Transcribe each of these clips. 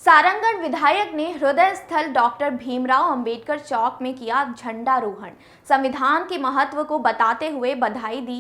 सारंगगढ़ विधायक ने हृदय स्थल डॉक्टर भीमराव अंबेडकर चौक में किया झंडारोहण। संविधान के महत्व को बताते हुए बधाई दी।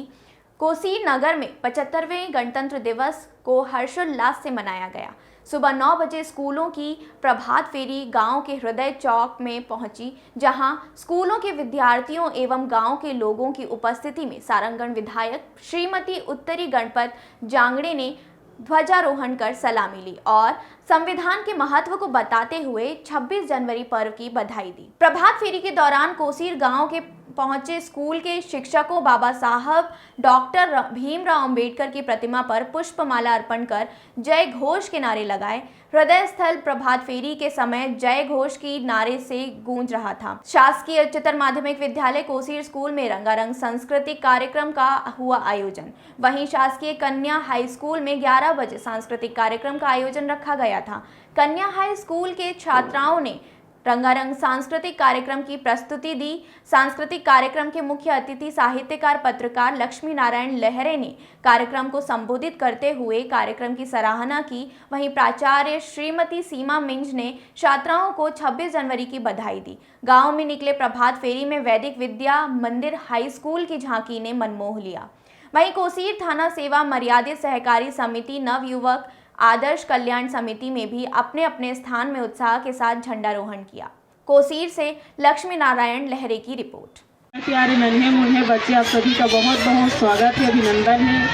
कोसी नगर में 75वें गणतंत्र दिवस को हर्षोल्लास से मनाया गया। सुबह 9 बजे स्कूलों की प्रभात फेरी गांव के हृदय चौक में पहुंची, जहां स्कूलों के विद्यार्थियों एवं गांव के लोगों की उपस्थिति में सारंगगढ़ विधायक श्रीमती उत्तरी गणपत जांगड़े ने ध्वजारोहण कर सलामी ली और संविधान के महत्व को बताते हुए 26 जनवरी पर्व की बधाई दी। प्रभात फेरी के दौरान कोसीर गांव के पहुंचे स्कूल के शिक्षकों बाबा साहब डॉक्टर भीमराव अंबेडकर की प्रतिमा पर पुष्पमाला अर्पण कर जय घोष के नारे लगाए। हृदय स्थल प्रभात फेरी के समय जय घोष की नारे से गूंज रहा था। शासकीय उच्चतर माध्यमिक विद्यालय कोसीर स्कूल में रंगारंग सांस्कृतिक कार्यक्रम का हुआ आयोजन। वहीं शासकीय कन्या हाई स्कूल में 11 बजे सांस्कृतिक कार्यक्रम का आयोजन रखा गया था। कन्या हाई स्कूल के छात्राओं ने रंगारंग सांस्कृतिक कार्यक्रम की प्रस्तुति दी। सांस्कृतिक कार्यक्रम के मुख्य अतिथि साहित्यकार पत्रकार लक्ष्मी नारायण लहरे ने कार्यक्रम को संबोधित करते हुए कार्यक्रम की सराहना की। वहीं प्राचार्य श्रीमती सीमा मिंज ने छात्राओं को 26 जनवरी की बधाई दी। गांव में निकले प्रभात फेरी में वैदिक विद्या मंदिर हाई स्कूल की झांकी ने मनमोह लिया। वहीं कोसीर थाना सेवा मर्यादित सहकारी समिति नवयुवक आदर्श कल्याण समिति में भी अपने अपने स्थान में उत्साह के साथ झंडारोहण किया। कोसीर से लक्ष्मी नारायण लहरे की रिपोर्ट। प्यारे नन्हे मुन्ने बच्चे, आप सभी का बहुत बहुत स्वागत है, अभिनंदन है।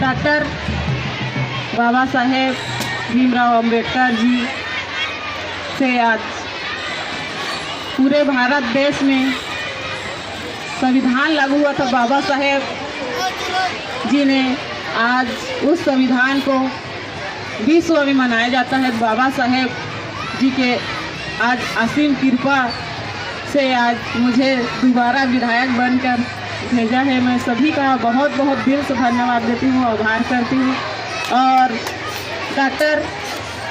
डॉक्टर बाबा साहेब भीमराव अंबेडकर जी से आज पूरे भारत देश में संविधान लागू हुआ था। बाबा साहेब जी ने आज उस संविधान को विश्व में मनाया जाता है। बाबा साहेब जी के आज असीम कृपा से आज मुझे दोबारा विधायक बनकर भेजा है। मैं सभी का बहुत बहुत दिल से धन्यवाद देती हूँ, आभार करती हूँ। और डॉक्टर